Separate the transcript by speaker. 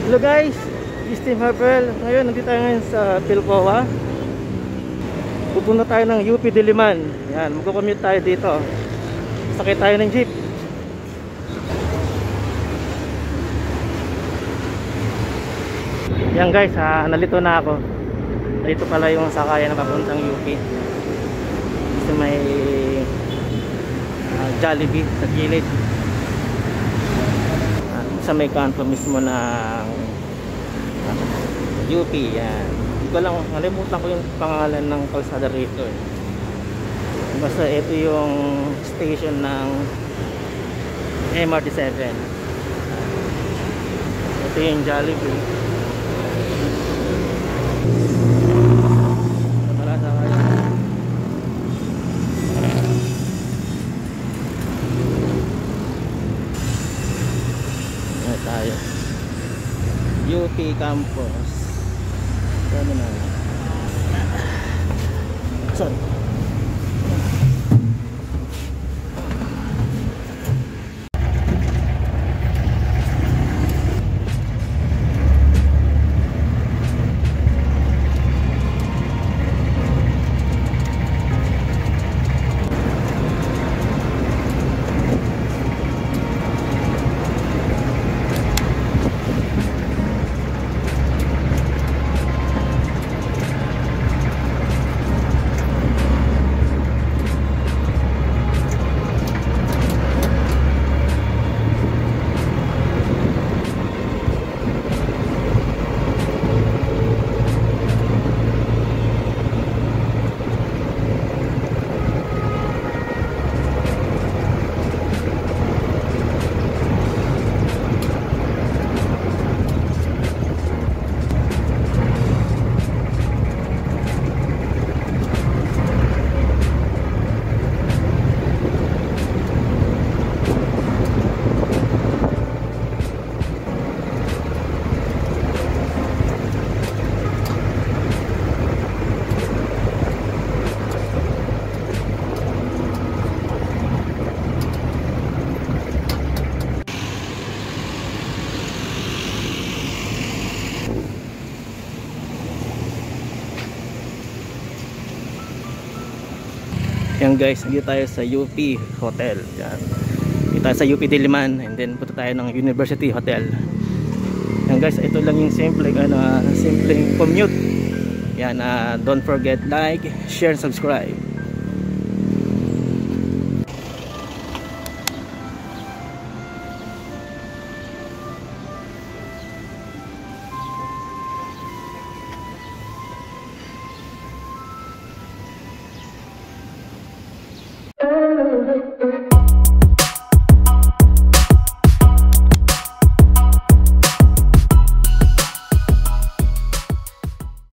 Speaker 1: Hello guys, this is Team Harpel. Ngayon, nandito tayo ngayon sa Pilcoa. Pupunta tayo ng UP Diliman. Yan, magko-commute tayo dito. Sakay tayo ng jeep. Yan guys, nalito na ako. Dito pala yung sakayan na papuntang UP. Kasi may Jollibee sa gilid. Sa may kanto mismo ng UP. Yan, hindi ko lang, nalimutan ko yung pangalan ng kalsada rito eh. Basta ito yung station ng MRT7. Ito yung Jollibee. Tayo UP Campus. Ano na? Sorry. Yan guys, dito tayo sa UP Hotel. Yan. Dito tayo sa UP Diliman and then punta tayo ng University Hotel. Yan guys, ito lang yung simpleng commute. Yan, don't forget like, share, and subscribe.